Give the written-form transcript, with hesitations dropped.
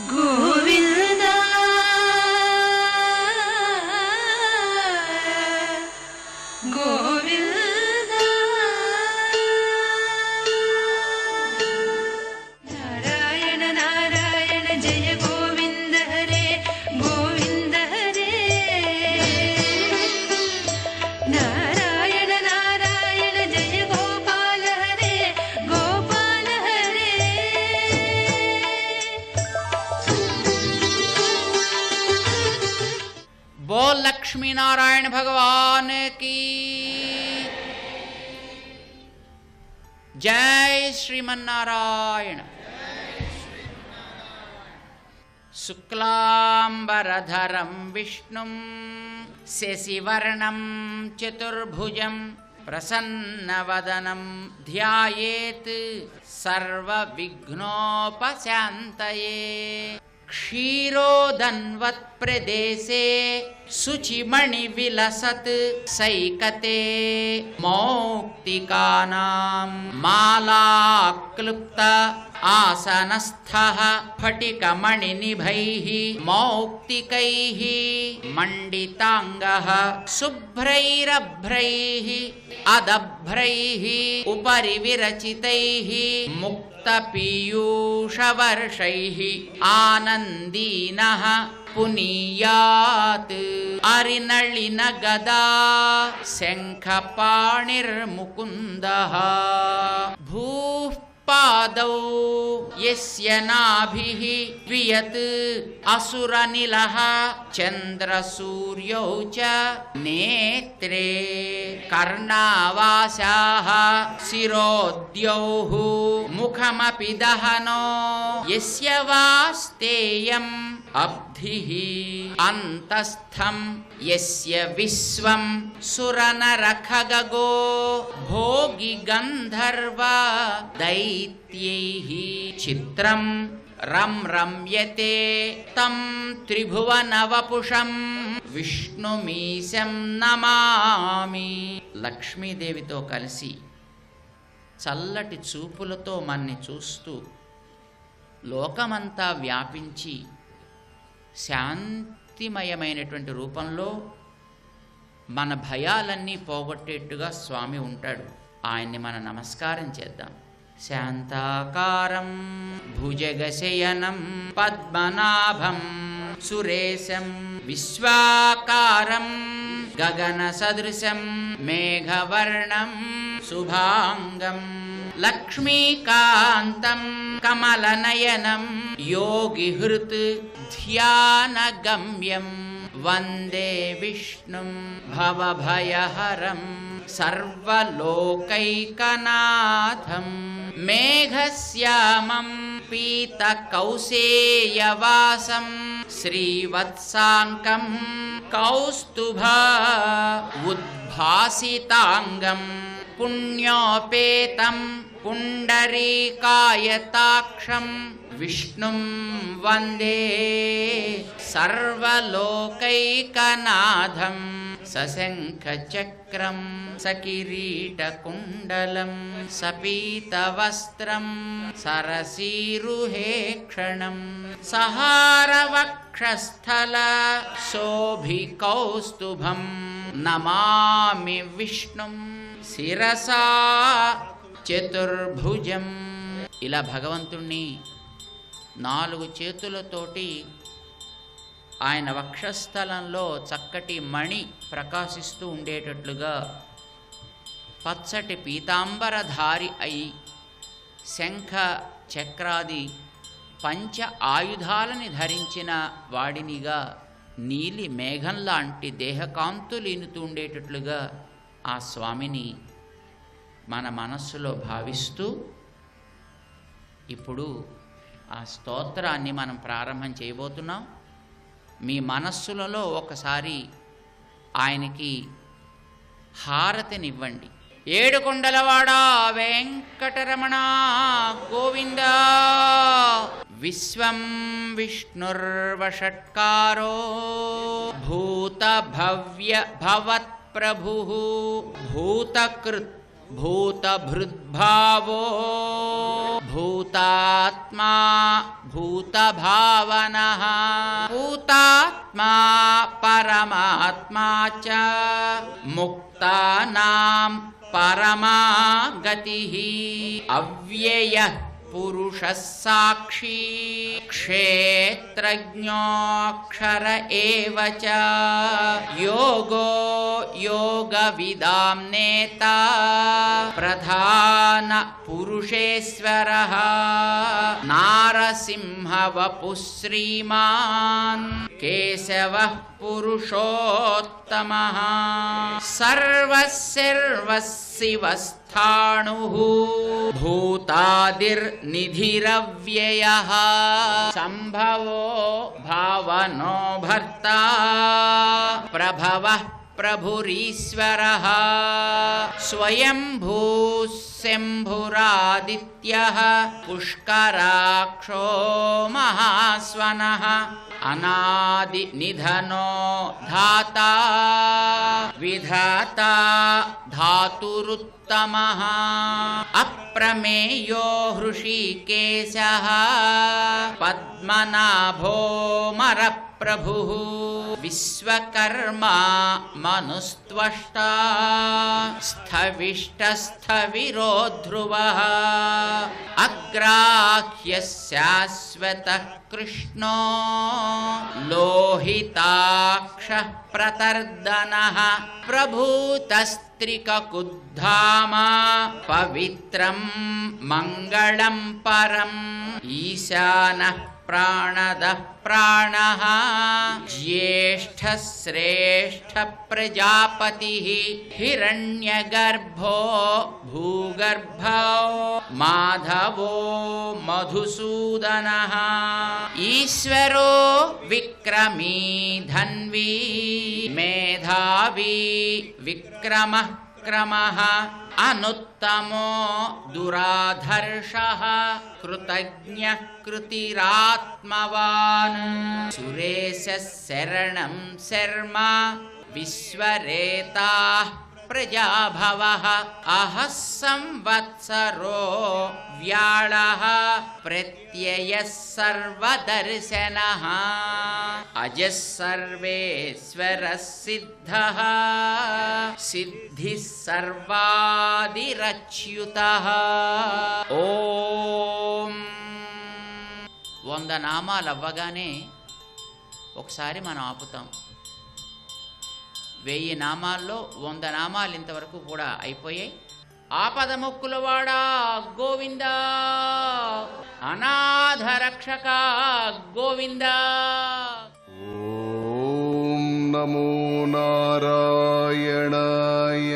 గోవింద గోవింద నారాయణ నారాయణ జయ గోవింద హరే గోవింద హరే నారాయణ నారాయణ జయ గోపాల హరే గోపాల హరే बोल लक्ष्मी नारायण भगवान की जय श्रीमन्नारायण। शुक्लांबरधरं विष्णुं शशिवर्णं चतुर्भुजं प्रसन्नवदनं ध्यायेत् सर्वविघ्नोपशान्तये। क्षीरोदन्वत्प्रदेशे शुचिमणिविलसत् सैकते मौक्तिकानां मालाक्लुप्त आसनस्थः फटिकमणिनिभैः मौक्तिकैः मण्डिताङ्गः शुभ्रैरभ्रैः अदभ्रैः उपरि विरचितैः मुक्तपीयूषवर्षैः आनन्दीनः पुनीयात्। अरिनलिनगदा शङ्खपाणिर्मुकुन्दः भूः पादौ यस्य नाभिः द्वियत् असुरनिलः चन्द्रसूर्यौ च नेत्रे कर्णावासाः शिरोद्यौः मुखमपि दहनो यस्य वास्तेयम् अब्धिः अन्तस्थं यस्य विश्वं सुरनरखगो भोगि गन्धर्व दैत्यैः चित्रं रं रम्यते तं त्रिभुवनवपुषं विष्णुमीशं नमामि। లక్ష్మీదేవితో కలిసి చల్లటి చూపులతో మన్ని చూస్తూ లోకమంతా వ్యాపించి శాంతిమయమైనటువంటి రూపంలో మన భయాలన్నీ పోగొట్టేట్టుగా స్వామి ఉంటాడు. ఆయన్ని మనం నమస్కారం చేద్దాం. శాంతాకారం భుజగశయనం పద్మనాభం సురేశం విశ్వాకారం గగన సదృశం మేఘవర్ణం శుభాంగం లక్ష్మీకాంతం కమలనయనం యోగిహృత్ ధ్యానగమ్యం వందే విష్ణుం భవభయహరం సర్వలోకైకనాథం మేఘశ్యామం పీతకౌసేయవాసం శ్రీవత్సాంకం కౌస్తుభా ఉద్భాసితాంగం పుణ్యోపేతం పుండరీకాయతాక్షం విష్ణుం వందే సర్వలోకైకనాథం సశంఖచక్రం సకిరీటకుండలం సపీతవస్త్రం సరసీరుహేక్షణం సహారవక్షస్థల శోభికౌస్తుభం నమామి విష్ణుం శిరసా చతుర్భుజం. ఇలా భగవంతుణ్ణి 4 చేతులతోటి ఆయన వక్షస్థలంలో చక్కటి మణి ప్రకాశిస్తూ ఉండేటట్లుగా పచ్చటి పీతాంబరధారి అయి శంఖ చక్రాది పంచ ఆయుధాలని ధరించిన వాడినిగా నీలి మేఘంలాంటి దేహకాంతులీనుతూ ఉండేటట్లుగా ఆ స్వామిని మన మనస్సులో భావిస్తూ ఇప్పుడు ఆ స్తోత్రాన్ని మనం ప్రారంభం చేయబోతున్నాం. మీ మనస్సులలో ఒకసారి ఆయనకి హారతినివ్వండి. ఏడుకొండలవాడ వెంకటరమణ గోవింద. విశ్వం విష్ణుర్వషట్కారో భూత భవ్య భవత్ ప్రభు భూతకృత్ భూతభృద్భావో భూతాత్ भूतात्मा भूतभावनः भूतात्मा परमात्मा च मुक्तानां परमा गतिः अव्ययः पुरुषः साक्षी क्षेत्रज्ञोऽक्षर एव च योगो योगविदां नेता प्रधान पुरुषेश्वरः नारसिंहवपुः श्रीमान् केशवः पुरुषोत्तमः सर्वस्यर्वशिवस्थाणुः भूतादिर्निधिरव्ययः सम्भवो भावनो भर्ता प्रभवः प्रभुरीश्वरः स्वयंभूः शम्भुरादित्यः पुष्कराक्षो महास्वनः अनादि निधनो धाता विधाता धातुरुत्तमः अप्रमेयो हृषीकेशः पद्मनाभो मरप्रभुः विश्वकर्मा मनुस्त्वष्टा स्थविष्टस्थविरो ध्रुवः अग्राह्यः शाश्वतः कृष्णो लोहिताक्षः प्रतर्दनः प्रभूतस्त्रिककुद्धाम पवित्रं मङ्गलं परम् ईशानः प्राणदः प्राणः ज्येष्ठः श्रेष्ठः प्रजापतिः हिरण्यगर्भो भूगर्भो माधवो मधुसूदनः ईश्वरो विक्रमी धन्वी मेधावी विक्रमः क्रमः अनुत्तमो दुराधर्षः कृतज्ञः कृतिरात्मवान् सुरेशः शरणं शर्म विश्वरेताः प्रजाभवः अहः संवत्सरो व्याळः प्रत्ययः सर्वदर्शनः अजः सर्वेश्वरः सिद्धः सिद्धिः सर्वादिरच्युतः ఓం 100 నామాలు అవ్వగానే ఒకసారి మనం ఆపుతాం. 1000 నామాల్లో 100 నామాలు ఇంతవరకు కూడా అయిపోయాయి. ఆపద మొక్కులవాడా గోవింద, అనాథ రక్షక గోవింద. ఓం నమో నారాయణాయ.